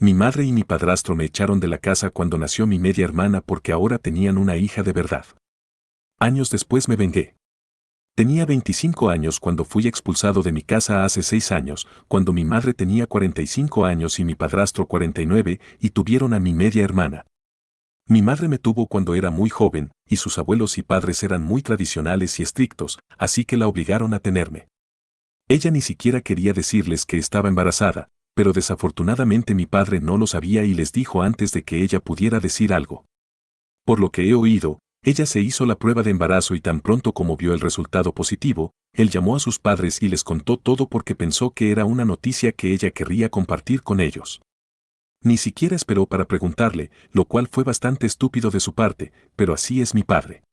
Mi madre y mi padrastro me echaron de la casa cuando nació mi media hermana porque ahora tenían una hija de verdad. Años después me vengué. Tenía 25 años cuando fui expulsado de mi casa hace 6 años, cuando mi madre tenía 45 años y mi padrastro 49, y tuvieron a mi media hermana. Mi madre me tuvo cuando era muy joven, y sus abuelos y padres eran muy tradicionales y estrictos, así que la obligaron a tenerme. Ella ni siquiera quería decirles que estaba embarazada, pero desafortunadamente mi padre no lo sabía y les dijo antes de que ella pudiera decir algo. Por lo que he oído, ella se hizo la prueba de embarazo y tan pronto como vio el resultado positivo, él llamó a sus padres y les contó todo porque pensó que era una noticia que ella querría compartir con ellos. Ni siquiera esperó para preguntarle, lo cual fue bastante estúpido de su parte, pero así es mi padre.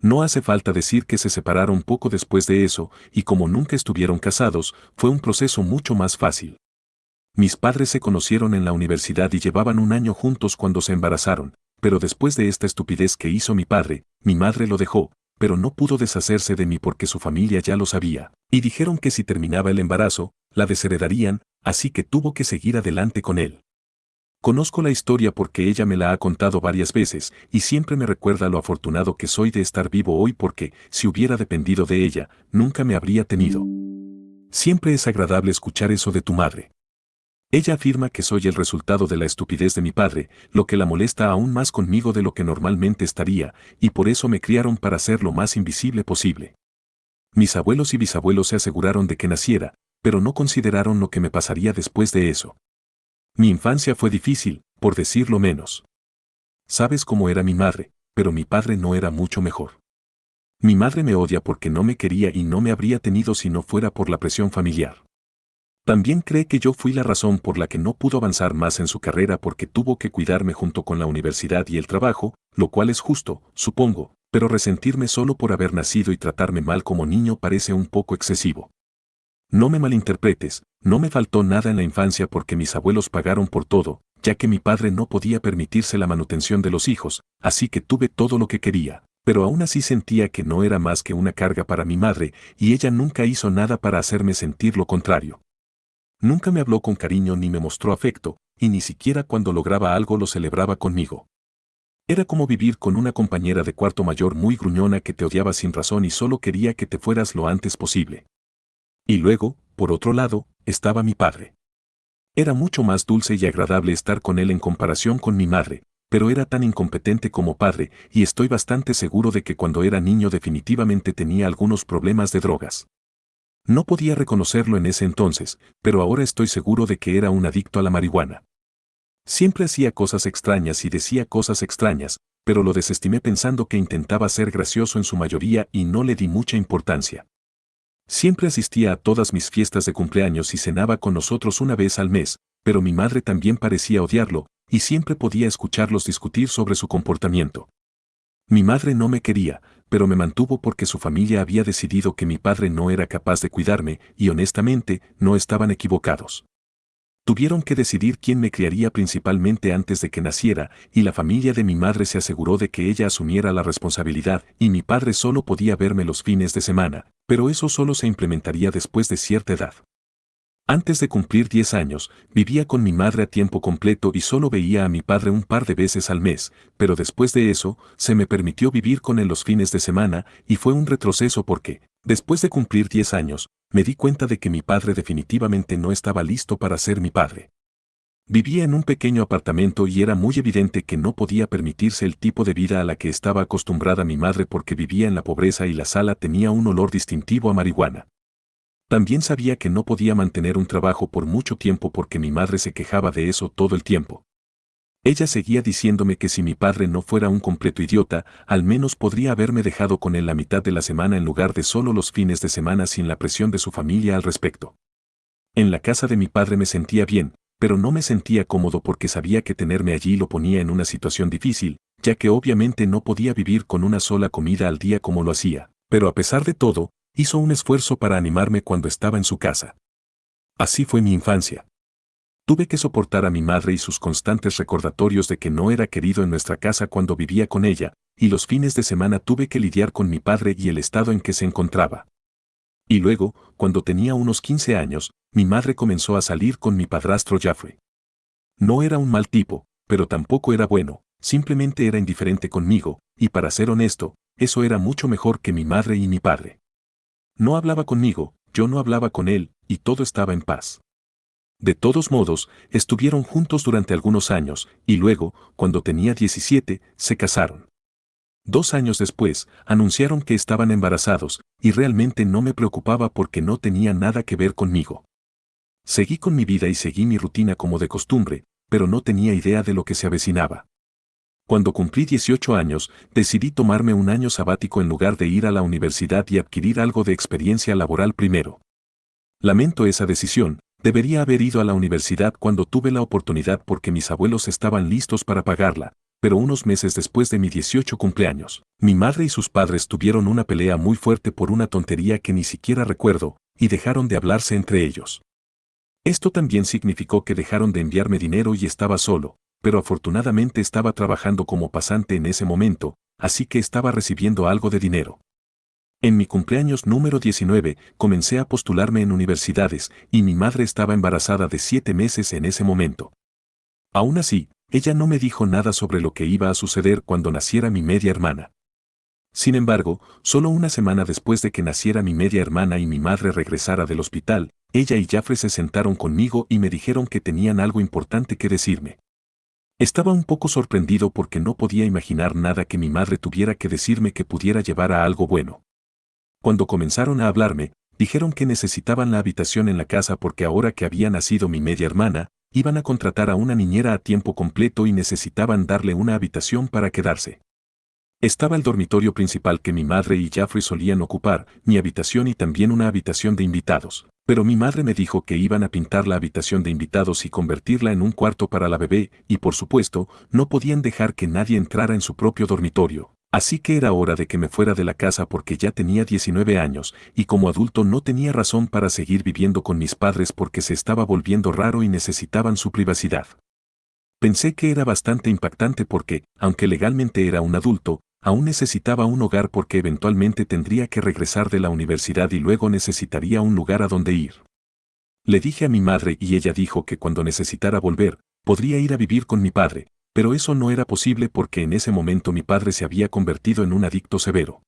No hace falta decir que se separaron poco después de eso, y como nunca estuvieron casados, fue un proceso mucho más fácil. Mis padres se conocieron en la universidad y llevaban un año juntos cuando se embarazaron, pero después de esta estupidez que hizo mi padre, mi madre lo dejó, pero no pudo deshacerse de mí porque su familia ya lo sabía, y dijeron que si terminaba el embarazo, la desheredarían, así que tuvo que seguir adelante con él. Conozco la historia porque ella me la ha contado varias veces, y siempre me recuerda lo afortunado que soy de estar vivo hoy porque, si hubiera dependido de ella, nunca me habría tenido. Siempre es agradable escuchar eso de tu madre. Ella afirma que soy el resultado de la estupidez de mi padre, lo que la molesta aún más conmigo de lo que normalmente estaría, y por eso me criaron para ser lo más invisible posible. Mis abuelos y bisabuelos se aseguraron de que naciera, pero no consideraron lo que me pasaría después de eso. Mi infancia fue difícil, por decirlo menos. Sabes cómo era mi madre, pero mi padre no era mucho mejor. Mi madre me odia porque no me quería y no me habría tenido si no fuera por la presión familiar. También cree que yo fui la razón por la que no pudo avanzar más en su carrera porque tuvo que cuidarme junto con la universidad y el trabajo, lo cual es justo, supongo, pero resentirme solo por haber nacido y tratarme mal como niño parece un poco excesivo. No me malinterpretes, no me faltó nada en la infancia porque mis abuelos pagaron por todo, ya que mi padre no podía permitirse la manutención de los hijos, así que tuve todo lo que quería, pero aún así sentía que no era más que una carga para mi madre, y ella nunca hizo nada para hacerme sentir lo contrario. Nunca me habló con cariño ni me mostró afecto, y ni siquiera cuando lograba algo lo celebraba conmigo. Era como vivir con una compañera de cuarto mayor muy gruñona que te odiaba sin razón y solo quería que te fueras lo antes posible. Y luego, por otro lado, estaba mi padre. Era mucho más dulce y agradable estar con él en comparación con mi madre, pero era tan incompetente como padre, y estoy bastante seguro de que cuando era niño definitivamente tenía algunos problemas de drogas. No podía reconocerlo en ese entonces, pero ahora estoy seguro de que era un adicto a la marihuana. Siempre hacía cosas extrañas y decía cosas extrañas, pero lo desestimé pensando que intentaba ser gracioso en su mayoría y no le di mucha importancia. Siempre asistía a todas mis fiestas de cumpleaños y cenaba con nosotros una vez al mes, pero mi madre también parecía odiarlo, y siempre podía escucharlos discutir sobre su comportamiento. Mi madre no me quería, pero me mantuvo porque su familia había decidido que mi padre no era capaz de cuidarme, y honestamente, no estaban equivocados. Tuvieron que decidir quién me criaría principalmente antes de que naciera, y la familia de mi madre se aseguró de que ella asumiera la responsabilidad, y mi padre solo podía verme los fines de semana, pero eso solo se implementaría después de cierta edad. Antes de cumplir 10 años, vivía con mi madre a tiempo completo y solo veía a mi padre un par de veces al mes, pero después de eso, se me permitió vivir con él los fines de semana, y fue un retroceso porque, después de cumplir 10 años, me di cuenta de que mi padre definitivamente no estaba listo para ser mi padre. Vivía en un pequeño apartamento y era muy evidente que no podía permitirse el tipo de vida a la que estaba acostumbrada mi madre porque vivía en la pobreza y la sala tenía un olor distintivo a marihuana. También sabía que no podía mantener un trabajo por mucho tiempo porque mi madre se quejaba de eso todo el tiempo. Ella seguía diciéndome que si mi padre no fuera un completo idiota, al menos podría haberme dejado con él la mitad de la semana en lugar de solo los fines de semana sin la presión de su familia al respecto. En la casa de mi padre me sentía bien, pero no me sentía cómodo porque sabía que tenerme allí lo ponía en una situación difícil, ya que obviamente no podía vivir con una sola comida al día como lo hacía, pero a pesar de todo, hizo un esfuerzo para animarme cuando estaba en su casa. Así fue mi infancia. Tuve que soportar a mi madre y sus constantes recordatorios de que no era querido en nuestra casa cuando vivía con ella, y los fines de semana tuve que lidiar con mi padre y el estado en que se encontraba. Y luego, cuando tenía unos 15 años, mi madre comenzó a salir con mi padrastro Jeffrey. No era un mal tipo, pero tampoco era bueno, simplemente era indiferente conmigo, y para ser honesto, eso era mucho mejor que mi madre y mi padre. No hablaba conmigo, yo no hablaba con él, y todo estaba en paz. De todos modos, estuvieron juntos durante algunos años, y luego, cuando tenía 17, se casaron. 2 años después, anunciaron que estaban embarazados, y realmente no me preocupaba porque no tenía nada que ver conmigo. Seguí con mi vida y seguí mi rutina como de costumbre, pero no tenía idea de lo que se avecinaba. Cuando cumplí 18 años, decidí tomarme un año sabático en lugar de ir a la universidad y adquirir algo de experiencia laboral primero. Lamento esa decisión, debería haber ido a la universidad cuando tuve la oportunidad porque mis abuelos estaban listos para pagarla, pero unos meses después de mi 18 cumpleaños, mi madre y sus padres tuvieron una pelea muy fuerte por una tontería que ni siquiera recuerdo, y dejaron de hablarse entre ellos. Esto también significó que dejaron de enviarme dinero y estaba solo, pero afortunadamente estaba trabajando como pasante en ese momento, así que estaba recibiendo algo de dinero. En mi cumpleaños número 19, comencé a postularme en universidades, y mi madre estaba embarazada de 7 meses en ese momento. Aún así, ella no me dijo nada sobre lo que iba a suceder cuando naciera mi media hermana. Sin embargo, solo una semana después de que naciera mi media hermana y mi madre regresara del hospital, ella y Jeffrey se sentaron conmigo y me dijeron que tenían algo importante que decirme. Estaba un poco sorprendido porque no podía imaginar nada que mi madre tuviera que decirme que pudiera llevar a algo bueno. Cuando comenzaron a hablarme, dijeron que necesitaban la habitación en la casa porque ahora que había nacido mi media hermana, iban a contratar a una niñera a tiempo completo y necesitaban darle una habitación para quedarse. Estaba el dormitorio principal que mi madre y Jeffrey solían ocupar, mi habitación y también una habitación de invitados. Pero mi madre me dijo que iban a pintar la habitación de invitados y convertirla en un cuarto para la bebé, y por supuesto, no podían dejar que nadie entrara en su propio dormitorio. Así que era hora de que me fuera de la casa porque ya tenía 19 años, y como adulto no tenía razón para seguir viviendo con mis padres porque se estaba volviendo raro y necesitaban su privacidad. Pensé que era bastante impactante porque, aunque legalmente era un adulto, aún necesitaba un hogar porque eventualmente tendría que regresar de la universidad y luego necesitaría un lugar a donde ir. Le dije a mi madre y ella dijo que cuando necesitara volver, podría ir a vivir con mi padre, pero eso no era posible porque en ese momento mi padre se había convertido en un adicto severo.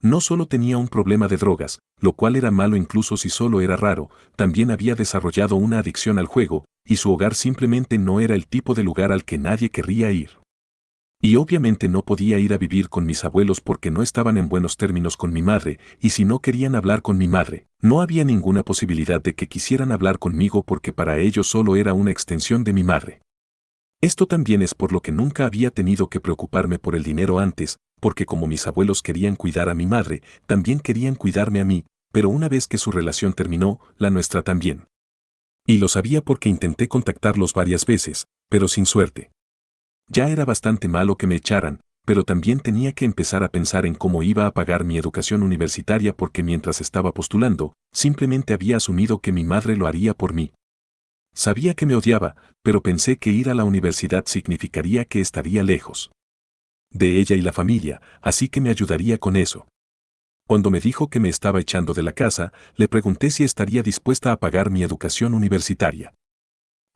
No solo tenía un problema de drogas, lo cual era malo incluso si solo era raro, también había desarrollado una adicción al juego, y su hogar simplemente no era el tipo de lugar al que nadie querría ir. Y obviamente no podía ir a vivir con mis abuelos porque no estaban en buenos términos con mi madre, y si no querían hablar con mi madre, no había ninguna posibilidad de que quisieran hablar conmigo porque para ellos solo era una extensión de mi madre. Esto también es por lo que nunca había tenido que preocuparme por el dinero antes, porque como mis abuelos querían cuidar a mi madre, también querían cuidarme a mí, pero una vez que su relación terminó, la nuestra también. Y lo sabía porque intenté contactarlos varias veces, pero sin suerte. Ya era bastante malo que me echaran, pero también tenía que empezar a pensar en cómo iba a pagar mi educación universitaria porque mientras estaba postulando, simplemente había asumido que mi madre lo haría por mí. Sabía que me odiaba, pero pensé que ir a la universidad significaría que estaría lejos de ella y la familia, así que me ayudaría con eso. Cuando me dijo que me estaba echando de la casa, le pregunté si estaría dispuesta a pagar mi educación universitaria.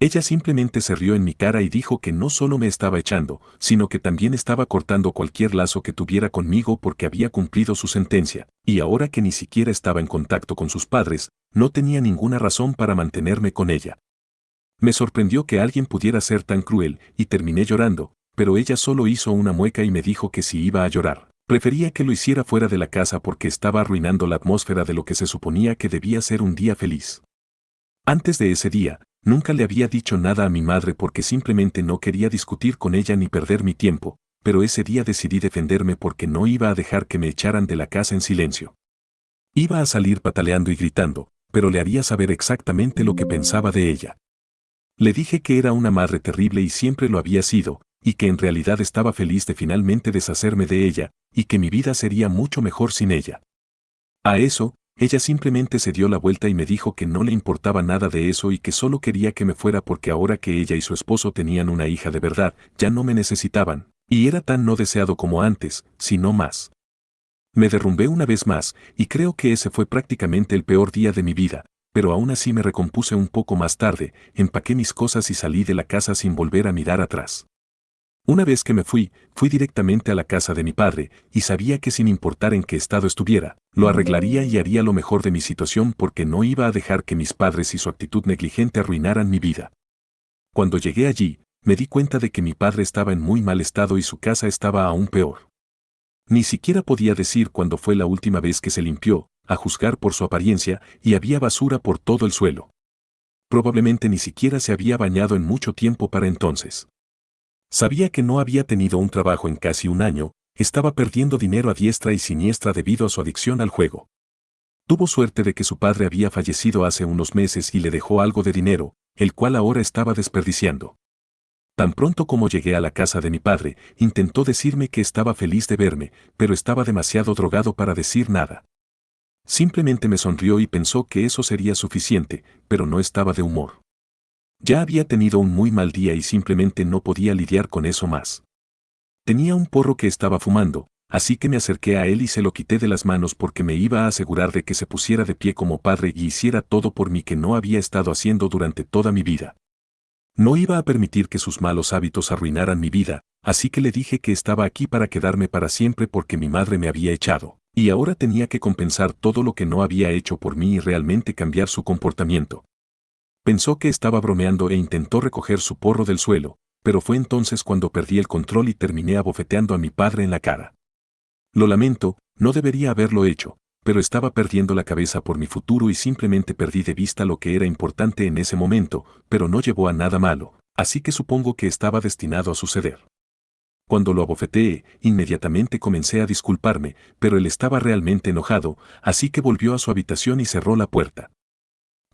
Ella simplemente se rió en mi cara y dijo que no solo me estaba echando, sino que también estaba cortando cualquier lazo que tuviera conmigo porque había cumplido su sentencia, y ahora que ni siquiera estaba en contacto con sus padres, no tenía ninguna razón para mantenerme con ella. Me sorprendió que alguien pudiera ser tan cruel, y terminé llorando, pero ella solo hizo una mueca y me dijo que si iba a llorar, prefería que lo hiciera fuera de la casa porque estaba arruinando la atmósfera de lo que se suponía que debía ser un día feliz. Antes de ese día, nunca le había dicho nada a mi madre porque simplemente no quería discutir con ella ni perder mi tiempo, pero ese día decidí defenderme porque no iba a dejar que me echaran de la casa en silencio. Iba a salir pataleando y gritando, pero le haría saber exactamente lo que pensaba de ella. Le dije que era una madre terrible y siempre lo había sido, y que en realidad estaba feliz de finalmente deshacerme de ella, y que mi vida sería mucho mejor sin ella. A eso, ella simplemente se dio la vuelta y me dijo que no le importaba nada de eso y que solo quería que me fuera porque ahora que ella y su esposo tenían una hija de verdad, ya no me necesitaban, y era tan no deseado como antes, sino más. Me derrumbé una vez más, y creo que ese fue prácticamente el peor día de mi vida, pero aún así me recompuse un poco más tarde, empaqué mis cosas y salí de la casa sin volver a mirar atrás. Una vez que me fui directamente a la casa de mi padre, y sabía que sin importar en qué estado estuviera, lo arreglaría y haría lo mejor de mi situación porque no iba a dejar que mis padres y su actitud negligente arruinaran mi vida. Cuando llegué allí, me di cuenta de que mi padre estaba en muy mal estado y su casa estaba aún peor. Ni siquiera podía decir cuándo fue la última vez que se limpió, a juzgar por su apariencia, y había basura por todo el suelo. Probablemente ni siquiera se había bañado en mucho tiempo para entonces. Sabía que no había tenido un trabajo en casi un año, estaba perdiendo dinero a diestra y siniestra debido a su adicción al juego. Tuvo suerte de que su padre había fallecido hace unos meses y le dejó algo de dinero, el cual ahora estaba desperdiciando. Tan pronto como llegué a la casa de mi padre, intentó decirme que estaba feliz de verme, pero estaba demasiado drogado para decir nada. Simplemente me sonrió y pensó que eso sería suficiente, pero no estaba de humor. Ya había tenido un muy mal día y simplemente no podía lidiar con eso más. Tenía un porro que estaba fumando, así que me acerqué a él y se lo quité de las manos porque me iba a asegurar de que se pusiera de pie como padre y hiciera todo por mí que no había estado haciendo durante toda mi vida. No iba a permitir que sus malos hábitos arruinaran mi vida, así que le dije que estaba aquí para quedarme para siempre porque mi madre me había echado, y ahora tenía que compensar todo lo que no había hecho por mí y realmente cambiar su comportamiento. Pensó que estaba bromeando e intentó recoger su porro del suelo, pero fue entonces cuando perdí el control y terminé abofeteando a mi padre en la cara. Lo lamento, no debería haberlo hecho, pero estaba perdiendo la cabeza por mi futuro y simplemente perdí de vista lo que era importante en ese momento, pero no llevó a nada malo, así que supongo que estaba destinado a suceder. Cuando lo abofeteé, inmediatamente comencé a disculparme, pero él estaba realmente enojado, así que volvió a su habitación y cerró la puerta.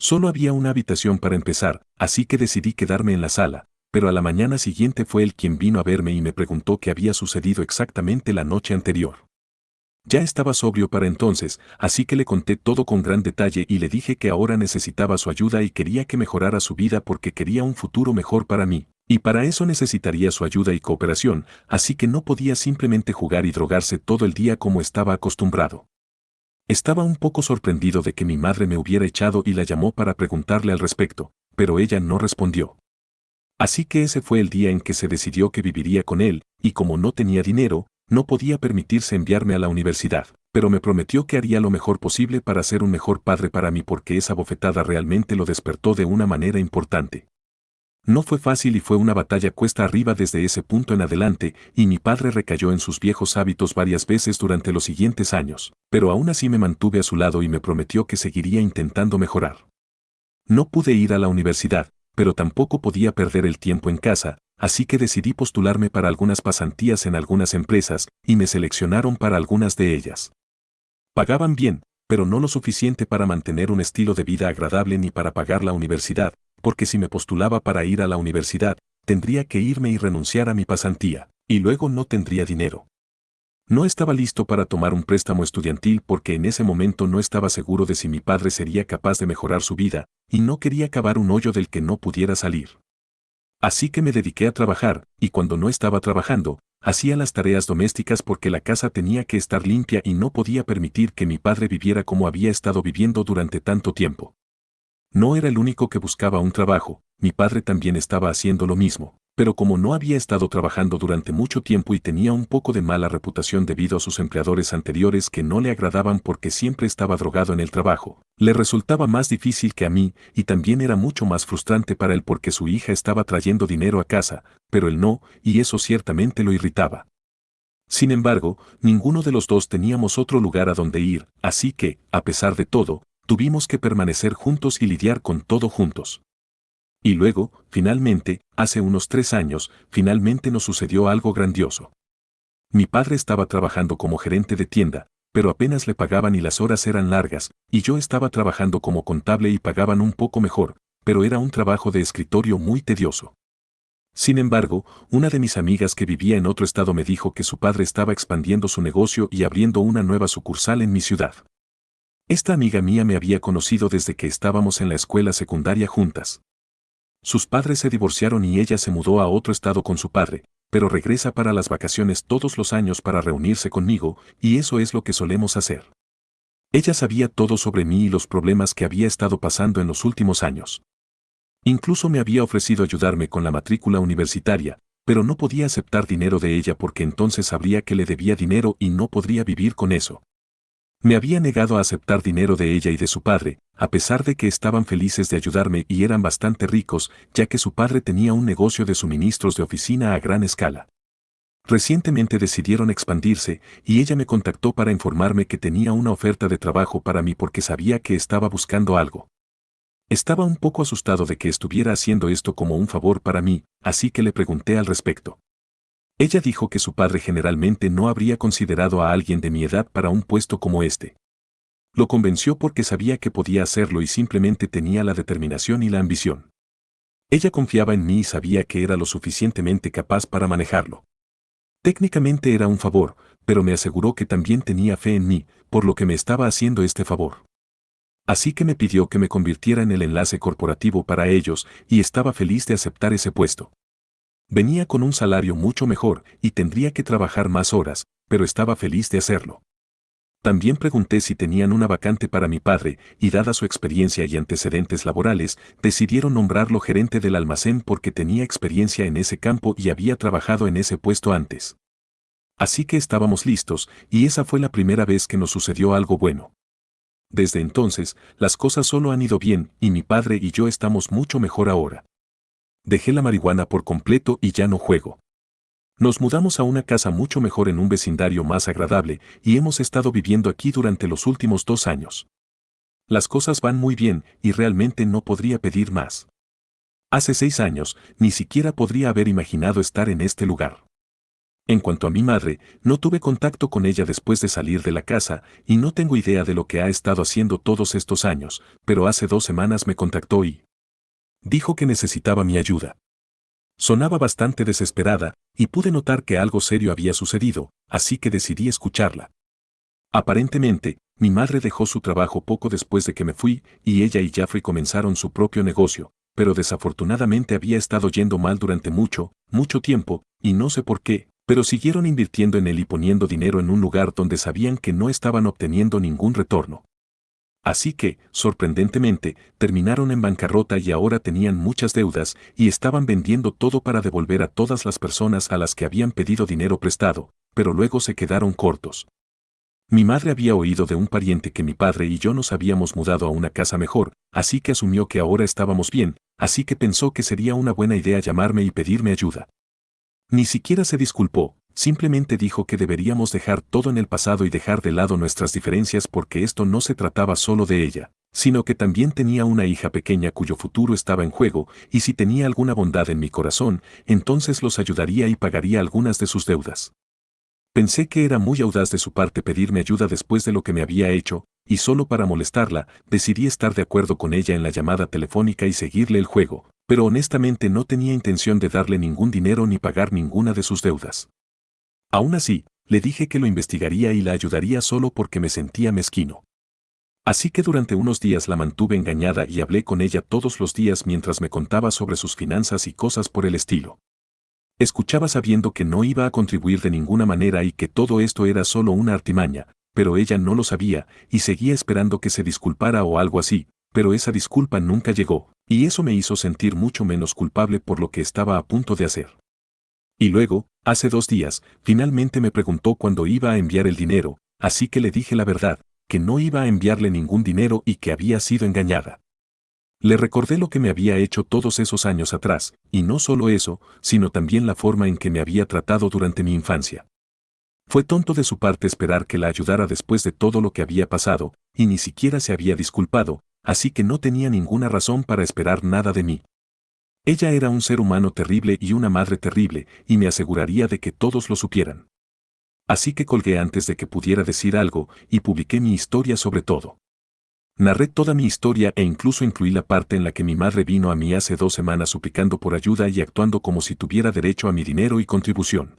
Solo había una habitación para empezar, así que decidí quedarme en la sala, pero a la mañana siguiente fue él quien vino a verme y me preguntó qué había sucedido exactamente la noche anterior. Ya estaba sobrio para entonces, así que le conté todo con gran detalle y le dije que ahora necesitaba su ayuda y quería que mejorara su vida porque quería un futuro mejor para mí, y para eso necesitaría su ayuda y cooperación, así que no podía simplemente jugar y drogarse todo el día como estaba acostumbrado. Estaba un poco sorprendido de que mi madre me hubiera echado y la llamó para preguntarle al respecto, pero ella no respondió. Así que ese fue el día en que se decidió que viviría con él, y como no tenía dinero, no podía permitirse enviarme a la universidad, pero me prometió que haría lo mejor posible para ser un mejor padre para mí porque esa bofetada realmente lo despertó de una manera importante. No fue fácil y fue una batalla cuesta arriba desde ese punto en adelante, y mi padre recayó en sus viejos hábitos varias veces durante los siguientes años, pero aún así me mantuve a su lado y me prometió que seguiría intentando mejorar. No pude ir a la universidad, pero tampoco podía perder el tiempo en casa, así que decidí postularme para algunas pasantías en algunas empresas, y me seleccionaron para algunas de ellas. Pagaban bien, pero no lo suficiente para mantener un estilo de vida agradable ni para pagar la universidad, porque si me postulaba para ir a la universidad, tendría que irme y renunciar a mi pasantía, y luego no tendría dinero. No estaba listo para tomar un préstamo estudiantil porque en ese momento no estaba seguro de si mi padre sería capaz de mejorar su vida, y no quería cavar un hoyo del que no pudiera salir. Así que me dediqué a trabajar, y cuando no estaba trabajando, hacía las tareas domésticas porque la casa tenía que estar limpia y no podía permitir que mi padre viviera como había estado viviendo durante tanto tiempo. No era el único que buscaba un trabajo, mi padre también estaba haciendo lo mismo, pero como no había estado trabajando durante mucho tiempo y tenía un poco de mala reputación debido a sus empleadores anteriores que no le agradaban porque siempre estaba drogado en el trabajo, le resultaba más difícil que a mí y también era mucho más frustrante para él porque su hija estaba trayendo dinero a casa, pero él no, y eso ciertamente lo irritaba. Sin embargo, ninguno de los dos teníamos otro lugar a donde ir, así que, a pesar de todo, tuvimos que permanecer juntos y lidiar con todo juntos. Y luego, finalmente, hace unos 3 años, finalmente nos sucedió algo grandioso. Mi padre estaba trabajando como gerente de tienda, pero apenas le pagaban y las horas eran largas, y yo estaba trabajando como contable y pagaban un poco mejor, pero era un trabajo de escritorio muy tedioso. Sin embargo, una de mis amigas que vivía en otro estado me dijo que su padre estaba expandiendo su negocio y abriendo una nueva sucursal en mi ciudad. Esta amiga mía me había conocido desde que estábamos en la escuela secundaria juntas. Sus padres se divorciaron y ella se mudó a otro estado con su padre, pero regresa para las vacaciones todos los años para reunirse conmigo, y eso es lo que solemos hacer. Ella sabía todo sobre mí y los problemas que había estado pasando en los últimos años. Incluso me había ofrecido ayudarme con la matrícula universitaria, pero no podía aceptar dinero de ella porque entonces sabría que le debía dinero y no podría vivir con eso. Me había negado a aceptar dinero de ella y de su padre, a pesar de que estaban felices de ayudarme y eran bastante ricos, ya que su padre tenía un negocio de suministros de oficina a gran escala. Recientemente decidieron expandirse, y ella me contactó para informarme que tenía una oferta de trabajo para mí porque sabía que estaba buscando algo. Estaba un poco asustado de que estuviera haciendo esto como un favor para mí, así que le pregunté al respecto. Ella dijo que su padre generalmente no habría considerado a alguien de mi edad para un puesto como este. Lo convenció porque sabía que podía hacerlo y simplemente tenía la determinación y la ambición. Ella confiaba en mí y sabía que era lo suficientemente capaz para manejarlo. Técnicamente era un favor, pero me aseguró que también tenía fe en mí, por lo que me estaba haciendo este favor. Así que me pidió que me convirtiera en el enlace corporativo para ellos y estaba feliz de aceptar ese puesto. Venía con un salario mucho mejor y tendría que trabajar más horas, pero estaba feliz de hacerlo. También pregunté si tenían una vacante para mi padre, y dada su experiencia y antecedentes laborales, decidieron nombrarlo gerente del almacén porque tenía experiencia en ese campo y había trabajado en ese puesto antes. Así que estábamos listos, y esa fue la primera vez que nos sucedió algo bueno. Desde entonces, las cosas solo han ido bien, y mi padre y yo estamos mucho mejor ahora. Dejé la marihuana por completo y ya no juego. Nos mudamos a una casa mucho mejor en un vecindario más agradable, y hemos estado viviendo aquí durante los últimos 2 años. Las cosas van muy bien, y realmente no podría pedir más. Hace 6 años, ni siquiera podría haber imaginado estar en este lugar. En cuanto a mi madre, no tuve contacto con ella después de salir de la casa, y no tengo idea de lo que ha estado haciendo todos estos años, pero hace 2 semanas me contactó y dijo que necesitaba mi ayuda. Sonaba bastante desesperada, y pude notar que algo serio había sucedido, así que decidí escucharla. Aparentemente, mi madre dejó su trabajo poco después de que me fui, y ella y Jeffrey comenzaron su propio negocio, pero desafortunadamente había estado yendo mal durante mucho tiempo, y no sé por qué, pero siguieron invirtiendo en él y poniendo dinero en un lugar donde sabían que no estaban obteniendo ningún retorno. Así que, sorprendentemente, terminaron en bancarrota y ahora tenían muchas deudas y estaban vendiendo todo para devolver a todas las personas a las que habían pedido dinero prestado, pero luego se quedaron cortos. Mi madre había oído de un pariente que mi padre y yo nos habíamos mudado a una casa mejor, así que asumió que ahora estábamos bien, así que pensó que sería una buena idea llamarme y pedirme ayuda. Ni siquiera se disculpó, simplemente dijo que deberíamos dejar todo en el pasado y dejar de lado nuestras diferencias porque esto no se trataba solo de ella, sino que también tenía una hija pequeña cuyo futuro estaba en juego, y si tenía alguna bondad en mi corazón, entonces los ayudaría y pagaría algunas de sus deudas. Pensé que era muy audaz de su parte pedirme ayuda después de lo que me había hecho, y solo para molestarla, decidí estar de acuerdo con ella en la llamada telefónica y seguirle el juego, pero honestamente no tenía intención de darle ningún dinero ni pagar ninguna de sus deudas. Aún así, le dije que lo investigaría y la ayudaría solo porque me sentía mezquino. Así que durante unos días la mantuve engañada y hablé con ella todos los días mientras me contaba sobre sus finanzas y cosas por el estilo. Escuchaba sabiendo que no iba a contribuir de ninguna manera y que todo esto era solo una artimaña, pero ella no lo sabía, y seguía esperando que se disculpara o algo así, pero esa disculpa nunca llegó, y eso me hizo sentir mucho menos culpable por lo que estaba a punto de hacer. Y luego, hace 2 días, finalmente me preguntó cuándo iba a enviar el dinero, así que le dije la verdad, que no iba a enviarle ningún dinero y que había sido engañada. Le recordé lo que me había hecho todos esos años atrás, y no solo eso, sino también la forma en que me había tratado durante mi infancia. Fue tonto de su parte esperar que la ayudara después de todo lo que había pasado, y ni siquiera se había disculpado, así que no tenía ninguna razón para esperar nada de mí. Ella era un ser humano terrible y una madre terrible, y me aseguraría de que todos lo supieran. Así que colgué antes de que pudiera decir algo, y publiqué mi historia sobre todo. Narré toda mi historia e incluso incluí la parte en la que mi madre vino a mí hace 2 semanas suplicando por ayuda y actuando como si tuviera derecho a mi dinero y contribución.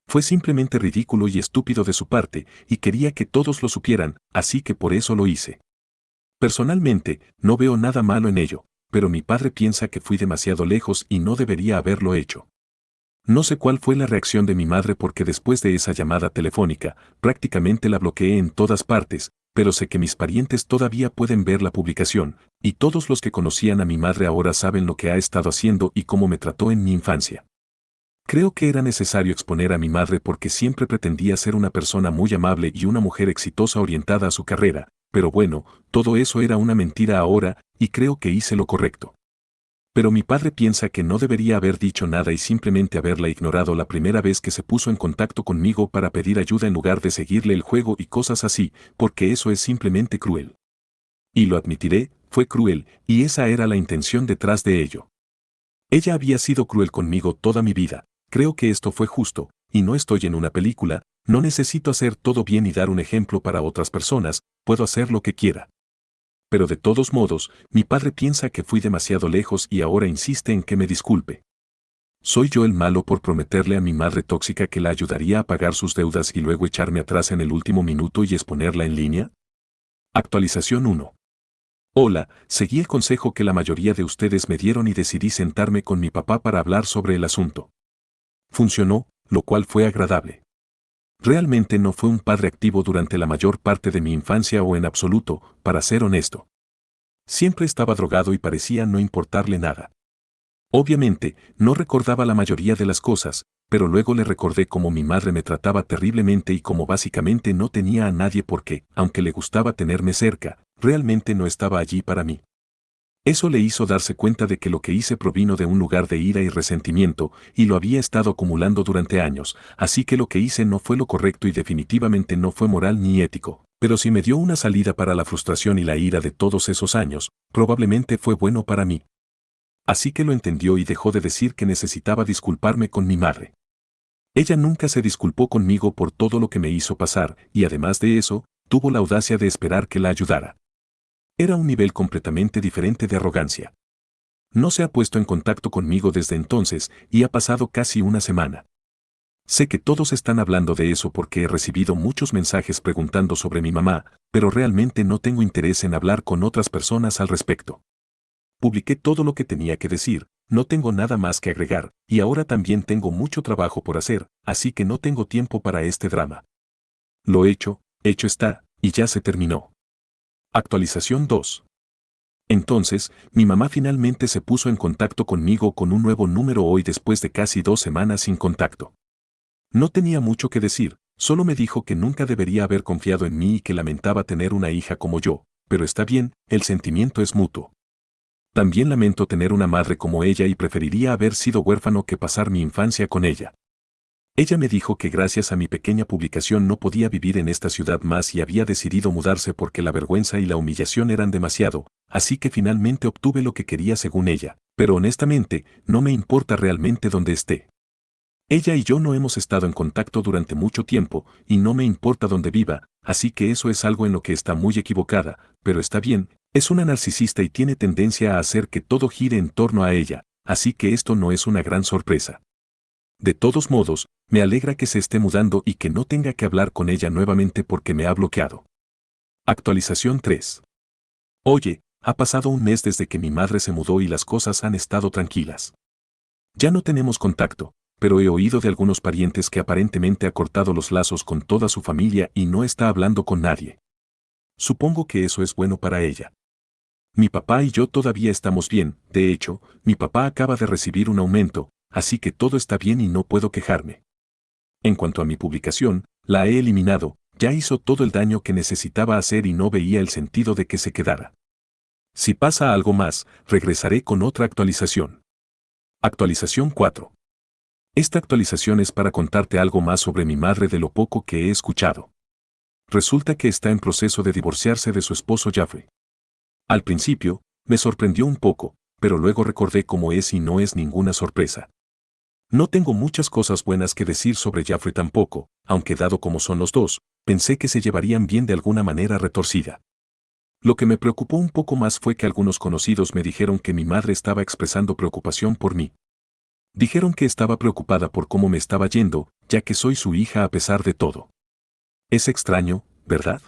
Fue simplemente ridículo y estúpido de su parte, y quería que todos lo supieran, así que por eso lo hice. Personalmente, no veo nada malo en ello, pero mi padre piensa que fui demasiado lejos y no debería haberlo hecho. No sé cuál fue la reacción de mi madre porque después de esa llamada telefónica, prácticamente la bloqueé en todas partes, pero sé que mis parientes todavía pueden ver la publicación, y todos los que conocían a mi madre ahora saben lo que ha estado haciendo y cómo me trató en mi infancia. Creo que era necesario exponer a mi madre porque siempre pretendía ser una persona muy amable y una mujer exitosa orientada a su carrera, pero bueno, todo eso era una mentira ahora, y creo que hice lo correcto. Pero mi padre piensa que no debería haber dicho nada y simplemente haberla ignorado la primera vez que se puso en contacto conmigo para pedir ayuda en lugar de seguirle el juego y cosas así, porque eso es simplemente cruel. Y lo admitiré, fue cruel, y esa era la intención detrás de ello. Ella había sido cruel conmigo toda mi vida, creo que esto fue justo, y no estoy en una película, no necesito hacer todo bien y dar un ejemplo para otras personas, puedo hacer lo que quiera. Pero de todos modos, mi padre piensa que fui demasiado lejos y ahora insiste en que me disculpe. ¿Soy yo el malo por prometerle a mi madre tóxica que la ayudaría a pagar sus deudas y luego echarme atrás en el último minuto y exponerla en línea? Actualización 1. Hola, seguí el consejo que la mayoría de ustedes me dieron y decidí sentarme con mi papá para hablar sobre el asunto. Funcionó, lo cual fue agradable. Realmente no fue un padre activo durante la mayor parte de mi infancia o en absoluto, para ser honesto. Siempre estaba drogado y parecía no importarle nada. Obviamente, no recordaba la mayoría de las cosas, pero luego le recordé cómo mi madre me trataba terriblemente y cómo básicamente no tenía a nadie porque, aunque le gustaba tenerme cerca, realmente no estaba allí para mí. Eso le hizo darse cuenta de que lo que hice provino de un lugar de ira y resentimiento, y lo había estado acumulando durante años, así que lo que hice no fue lo correcto y definitivamente no fue moral ni ético. Pero si me dio una salida para la frustración y la ira de todos esos años, probablemente fue bueno para mí. Así que lo entendió y dejó de decir que necesitaba disculparme con mi madre. Ella nunca se disculpó conmigo por todo lo que me hizo pasar, y además de eso, tuvo la audacia de esperar que la ayudara. Era un nivel completamente diferente de arrogancia. No se ha puesto en contacto conmigo desde entonces y ha pasado casi una semana. Sé que todos están hablando de eso porque he recibido muchos mensajes preguntando sobre mi mamá, pero realmente no tengo interés en hablar con otras personas al respecto. Publiqué todo lo que tenía que decir, no tengo nada más que agregar, y ahora también tengo mucho trabajo por hacer, así que no tengo tiempo para este drama. Lo hecho está, y ya se terminó. Actualización 2. Entonces, mi mamá finalmente se puso en contacto conmigo con un nuevo número hoy después de casi 2 semanas sin contacto. No tenía mucho que decir, solo me dijo que nunca debería haber confiado en mí y que lamentaba tener una hija como yo, pero está bien, el sentimiento es mutuo. También lamento tener una madre como ella y preferiría haber sido huérfano que pasar mi infancia con ella. Ella me dijo que gracias a mi pequeña publicación no podía vivir en esta ciudad más y había decidido mudarse porque la vergüenza y la humillación eran demasiado, así que finalmente obtuve lo que quería según ella, pero honestamente, no me importa realmente dónde esté. Ella y yo no hemos estado en contacto durante mucho tiempo, y no me importa dónde viva, así que eso es algo en lo que está muy equivocada, pero está bien, es una narcisista y tiene tendencia a hacer que todo gire en torno a ella, así que esto no es una gran sorpresa. De todos modos, me alegra que se esté mudando y que no tenga que hablar con ella nuevamente porque me ha bloqueado. Actualización 3. Oye, ha pasado un mes desde que mi madre se mudó y las cosas han estado tranquilas. Ya no tenemos contacto, pero he oído de algunos parientes que aparentemente ha cortado los lazos con toda su familia y no está hablando con nadie. Supongo que eso es bueno para ella. Mi papá y yo todavía estamos bien, de hecho, mi papá acaba de recibir un aumento, así que todo está bien y no puedo quejarme. En cuanto a mi publicación, la he eliminado, ya hizo todo el daño que necesitaba hacer y no veía el sentido de que se quedara. Si pasa algo más, regresaré con otra actualización. Actualización 4. Esta actualización es para contarte algo más sobre mi madre de lo poco que he escuchado. Resulta que está en proceso de divorciarse de su esposo Jeffrey. Al principio, me sorprendió un poco, pero luego recordé cómo es y no es ninguna sorpresa. No tengo muchas cosas buenas que decir sobre Jeffrey tampoco, aunque dado como son los dos, pensé que se llevarían bien de alguna manera retorcida. Lo que me preocupó un poco más fue que algunos conocidos me dijeron que mi madre estaba expresando preocupación por mí. Dijeron que estaba preocupada por cómo me estaba yendo, ya que soy su hija a pesar de todo. Es extraño, ¿verdad?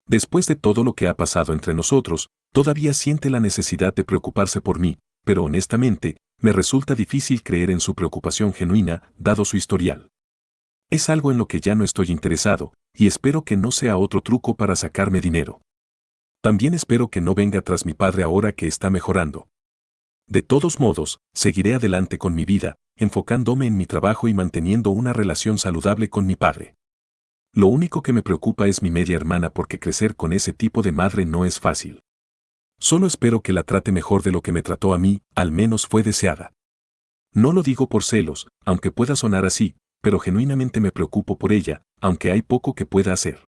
Después de todo lo que ha pasado entre nosotros, todavía siente la necesidad de preocuparse por mí, pero honestamente, me resulta difícil creer en su preocupación genuina, dado su historial. Es algo en lo que ya no estoy interesado, y espero que no sea otro truco para sacarme dinero. También espero que no venga tras mi padre ahora que está mejorando. De todos modos, seguiré adelante con mi vida, enfocándome en mi trabajo y manteniendo una relación saludable con mi padre. Lo único que me preocupa es mi media hermana porque crecer con ese tipo de madre no es fácil. Solo espero que la trate mejor de lo que me trató a mí, al menos fue deseada. No lo digo por celos, aunque pueda sonar así, pero genuinamente me preocupo por ella, aunque hay poco que pueda hacer.